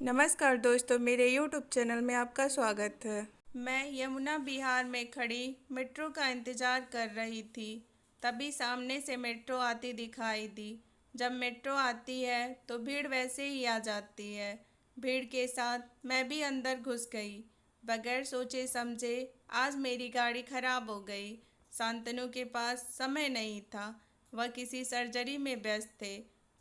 नमस्कार दोस्तों, मेरे YouTube चैनल में आपका स्वागत है। मैं यमुना बिहार में खड़ी मेट्रो का इंतज़ार कर रही थी। तभी सामने से मेट्रो आती दिखाई दी। जब मेट्रो आती है तो भीड़ वैसे ही आ जाती है। भीड़ के साथ मैं भी अंदर घुस गई। बगैर सोचे समझे आज मेरी गाड़ी खराब हो गई। शांतनु के पास समय नहीं था, वह किसी सर्जरी में व्यस्त थे,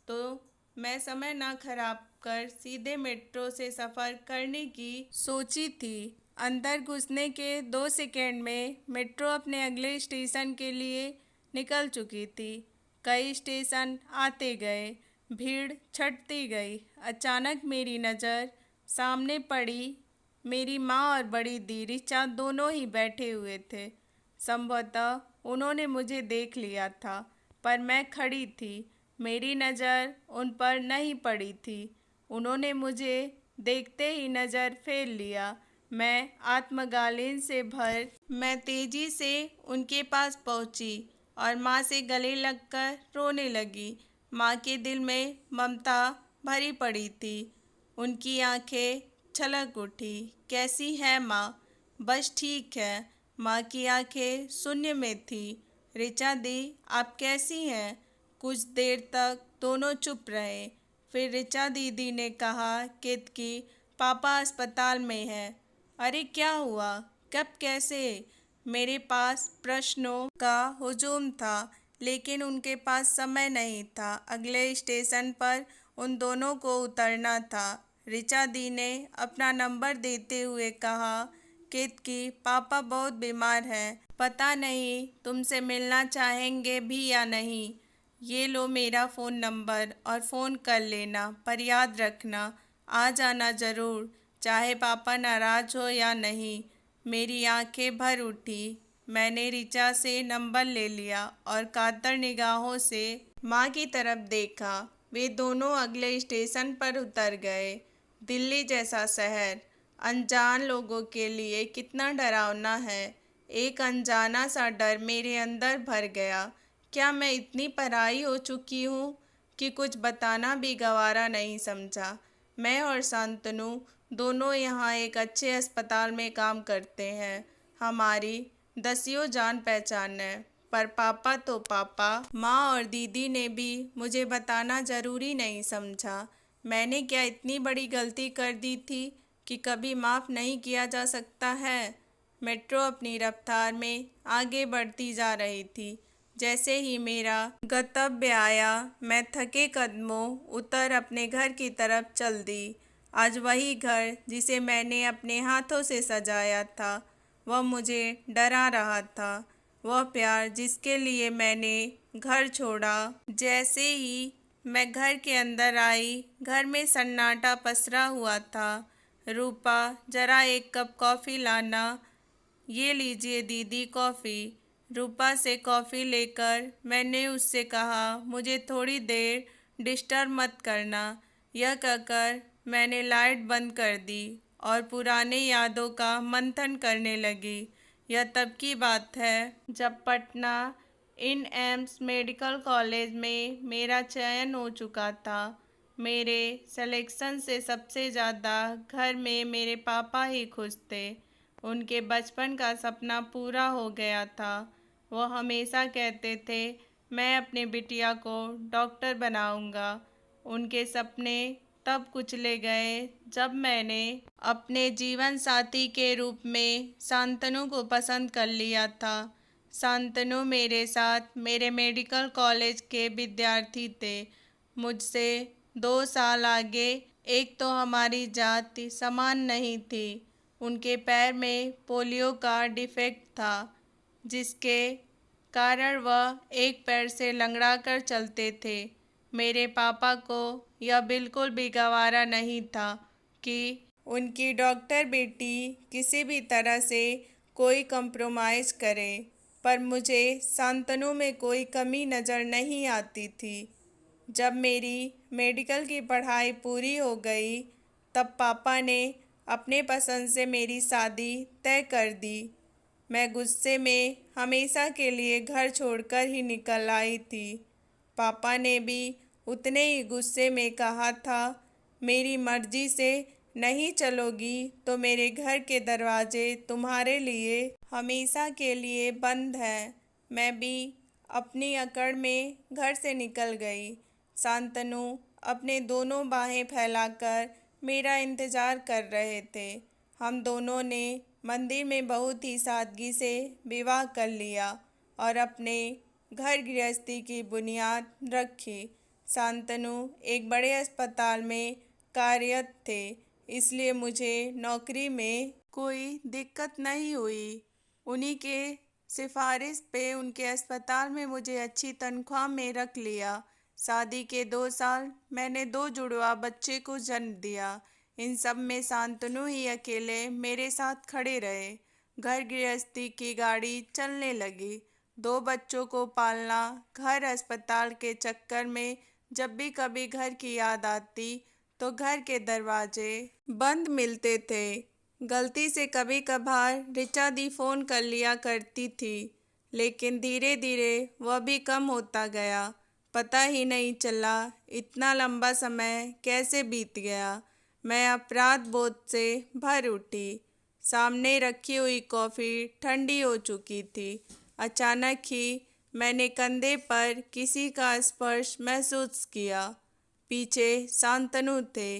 तो मैं समय ना खराब कर सीधे मेट्रो से सफ़र करने की सोची थी। अंदर घुसने के 2 सेकंड में मेट्रो अपने अगले स्टेशन के लिए निकल चुकी थी। कई स्टेशन आते गए, भीड़ छटती गई। अचानक मेरी नज़र सामने पड़ी। मेरी माँ और बड़ी दी ऋचा दोनों ही बैठे हुए थे। संभवतः उन्होंने मुझे देख लिया था, पर मैं खड़ी थी। मेरी नज़र उन पर नहीं पड़ी थी। उन्होंने मुझे देखते ही नज़र फेर लिया। मैं तेजी से उनके पास पहुंची और माँ से गले लगकर रोने लगी। माँ के दिल में ममता भरी पड़ी थी। उनकी आंखें छलक उठी। कैसी है माँ? बस ठीक है। माँ की आंखें शून्य में थी। ऋचा दी, आप कैसी हैं? कुछ देर तक दोनों चुप रहे। फिर ऋचा दीदी ने कहा, केतकी, पापा अस्पताल में हैं। अरे क्या हुआ? कब, कैसे? मेरे पास प्रश्नों का हुजूम था, लेकिन उनके पास समय नहीं था। अगले स्टेशन पर उन दोनों को उतरना था। ऋचा दी ने अपना नंबर देते हुए कहा, केतकी, पापा बहुत बीमार हैं। पता नहीं तुमसे मिलना चाहेंगे भी या नहीं। ये लो मेरा फ़ोन नंबर और फ़ोन कर लेना, पर याद रखना आ जाना ज़रूर, चाहे पापा नाराज़ हो या नहीं। मेरी आंखें भर उठी। मैंने ऋचा से नंबर ले लिया और कातर निगाहों से माँ की तरफ देखा। वे दोनों अगले स्टेशन पर उतर गए। दिल्ली जैसा शहर अनजान लोगों के लिए कितना डरावना है। एक अनजाना सा डर मेरे अंदर भर गया। क्या मैं इतनी पराई हो चुकी हूँ कि कुछ बताना भी गवारा नहीं समझा। मैं और शांतनु दोनों यहाँ एक अच्छे अस्पताल में काम करते हैं। हमारी दसियों जान पहचान है, पर पापा तो पापा। माँ और दीदी ने भी मुझे बताना ज़रूरी नहीं समझा। मैंने क्या इतनी बड़ी गलती कर दी थी कि कभी माफ़ नहीं किया जा सकता है? मेट्रो अपनी रफ्तार में आगे बढ़ती जा रही थी। जैसे ही मेरा गंतव्य आया, मैं थके कदमों उतर अपने घर की तरफ चल दी। आज वही घर जिसे मैंने अपने हाथों से सजाया था, वह मुझे डरा रहा था। वह प्यार जिसके लिए मैंने घर छोड़ा। जैसे ही मैं घर के अंदर आई, घर में सन्नाटा पसरा हुआ था। रूपा, जरा एक कप कॉफ़ी लाना। ये लीजिए दीदी कॉफ़ी। रूपा से कॉफ़ी लेकर मैंने उससे कहा, मुझे थोड़ी देर डिस्टर्ब मत करना। यह कहकर मैंने लाइट बंद कर दी और पुराने यादों का मंथन करने लगी। यह तब की बात है जब पटना इन एम्स मेडिकल कॉलेज में मेरा चयन हो चुका था। मेरे सिलेक्शन से सबसे ज़्यादा घर में मेरे पापा ही खुश थे। उनके बचपन का सपना पूरा हो गया था। वो हमेशा कहते थे, मैं अपने बिटिया को डॉक्टर बनाऊंगा। उनके सपने तब कुचले गए जब मैंने अपने जीवन साथी के रूप में शांतनु को पसंद कर लिया था। शांतनु मेरे साथ मेरे मेडिकल कॉलेज के विद्यार्थी थे, मुझसे 2 साल आगे। एक तो हमारी जाति समान नहीं थी। उनके पैर में पोलियो का डिफेक्ट था, जिसके कारण वह एक पैर से लंगड़ा कर चलते थे। मेरे पापा को यह बिल्कुल भी गवारा नहीं था कि उनकी डॉक्टर बेटी किसी भी तरह से कोई कंप्रोमाइज़ करे, पर मुझे शांतनु में कोई कमी नज़र नहीं आती थी। जब मेरी मेडिकल की पढ़ाई पूरी हो गई, तब पापा ने अपने पसंद से मेरी शादी तय कर दी। मैं गुस्से में हमेशा के लिए घर छोड़कर ही निकल आई थी। पापा ने भी उतने ही गुस्से में कहा था, मेरी मर्जी से नहीं चलोगी तो मेरे घर के दरवाजे तुम्हारे लिए हमेशा के लिए बंद हैं। मैं भी अपनी अकड़ में घर से निकल गई। शांतनु अपने दोनों बाहें फैलाकर मेरा इंतज़ार कर रहे थे। हम दोनों ने मंदिर में बहुत ही सादगी से विवाह कर लिया और अपने घर गृहस्थी की बुनियाद रखी। शांतनु एक बड़े अस्पताल में कार्यरत थे, इसलिए मुझे नौकरी में कोई दिक्कत नहीं हुई। उन्हीं के सिफारिश पे उनके अस्पताल में मुझे अच्छी तनख्वाह में रख लिया। शादी के 2 साल मैंने 2 जुड़वा बच्चे को जन्म दिया। इन सब में शांतनु ही अकेले मेरे साथ खड़े रहे। घर गृहस्थी की गाड़ी चलने लगी। 2 बच्चों को पालना, घर अस्पताल के चक्कर में जब भी कभी घर की याद आती तो घर के दरवाजे बंद मिलते थे। गलती से कभी कभार ऋचा दी फ़ोन कर लिया करती थी, लेकिन धीरे धीरे वह भी कम होता गया। पता ही नहीं चला इतना लंबा समय कैसे बीत गया। मैं अपराध बोध से भर उठी। सामने रखी हुई कॉफ़ी ठंडी हो चुकी थी। अचानक ही मैंने कंधे पर किसी का स्पर्श महसूस किया। पीछे शांतनु थे।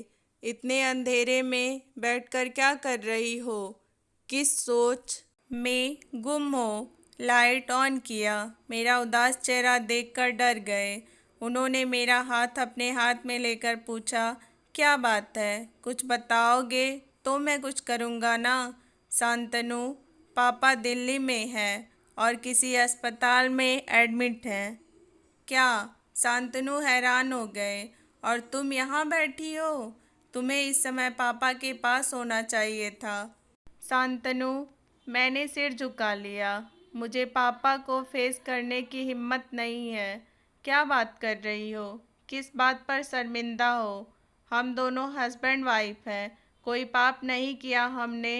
इतने अंधेरे में बैठकर क्या कर रही हो? किस सोच में गुम हो? लाइट ऑन किया। मेरा उदास चेहरा देखकर डर गए। उन्होंने मेरा हाथ अपने हाथ में लेकर पूछा, क्या बात है? कुछ बताओगे तो मैं कुछ करूँगा ना। शांतनु, पापा दिल्ली में हैं और किसी अस्पताल में एडमिट हैं। क्या? शांतनु हैरान हो गए। और तुम यहाँ बैठी हो? तुम्हें इस समय पापा के पास होना चाहिए था। शांतनु, मैंने सिर झुका लिया। मुझे पापा को फेस करने की हिम्मत नहीं है। क्या बात कर रही हो? किस बात पर शर्मिंदा हो? हम दोनों हस्बैंड वाइफ हैं। कोई पाप नहीं किया हमने।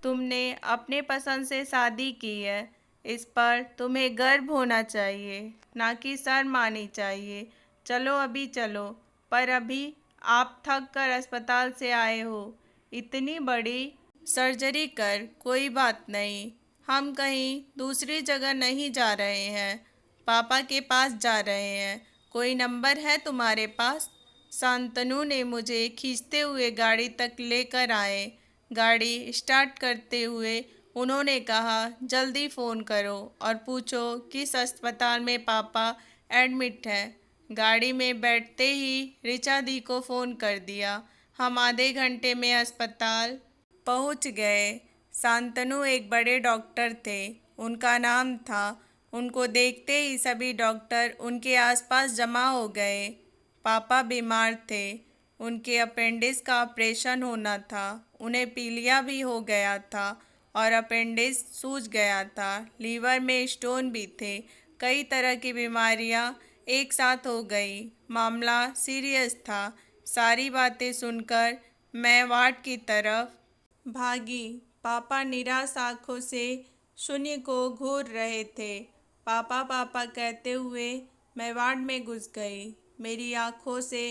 तुमने अपने पसंद से शादी की है। इस पर तुम्हें गर्व होना चाहिए, ना कि शर्म आनी चाहिए। चलो अभी चलो। पर अभी आप थक कर अस्पताल से आए हो। इतनी बड़ी सर्जरी कर कोई बात नहीं। हम कहीं दूसरी जगह नहीं जा रहे हैं, पापा के पास जा रहे हैं। कोई नंबर है तुम्हारे पास? शांतनु ने मुझे खींचते हुए गाड़ी तक लेकर आए। गाड़ी स्टार्ट करते हुए उन्होंने कहा, जल्दी फ़ोन करो और पूछो किस अस्पताल में पापा एडमिट है। गाड़ी में बैठते ही ऋचा दी को फ़ोन कर दिया। हम आधे घंटे में अस्पताल पहुंच गए। शांतनु एक बड़े डॉक्टर थे, उनका नाम था। उनको देखते ही सभी डॉक्टर उनके आसपास जमा हो गए। पापा बीमार थे। उनके अपेंडिक्स का ऑपरेशन होना था। उन्हें पीलिया भी हो गया था और अपेंडिक्स सूज गया था। लीवर में स्टोन भी थे। कई तरह की बीमारियां एक साथ हो गई। मामला सीरियस था। सारी बातें सुनकर मैं वार्ड की तरफ भागी। पापा निराश आंखों से शून्य को घूर रहे थे। पापा पापा कहते हुए मैं वार्ड में घुस गई। मेरी आंखों से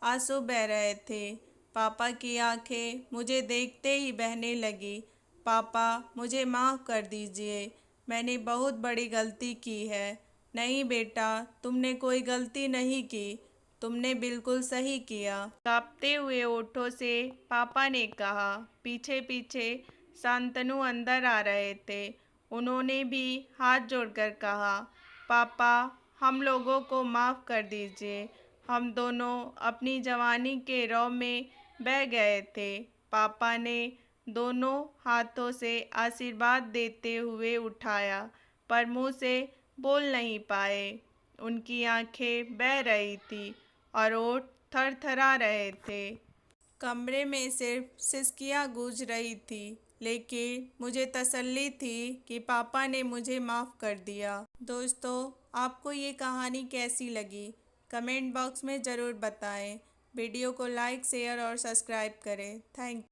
आंसू बह रहे थे। पापा की आंखें मुझे देखते ही बहने लगी। पापा, मुझे माफ़ कर दीजिए। मैंने बहुत बड़ी गलती की है। नहीं बेटा, तुमने कोई गलती नहीं की। तुमने बिल्कुल सही किया। कांपते हुए होठों से पापा ने कहा। पीछे पीछे शांतनु अंदर आ रहे थे। उन्होंने भी हाथ जोड़कर कहा, पापा, हम लोगों को माफ़ कर दीजिए। हम दोनों अपनी जवानी के रौब में बह गए थे। पापा ने दोनों हाथों से आशीर्वाद देते हुए उठाया, पर मुंह से बोल नहीं पाए। उनकी आंखें बह रही थी और ओठ थरथरा रहे थे। कमरे में सिर्फ सिसकियां गूंज रही थी, लेकिन मुझे तसल्ली थी कि पापा ने मुझे माफ़ कर दिया। दोस्तों, आपको ये कहानी कैसी लगी? कमेंट बॉक्स में ज़रूर बताएं। वीडियो को लाइक, शेयर और सब्सक्राइब करें। Thank you.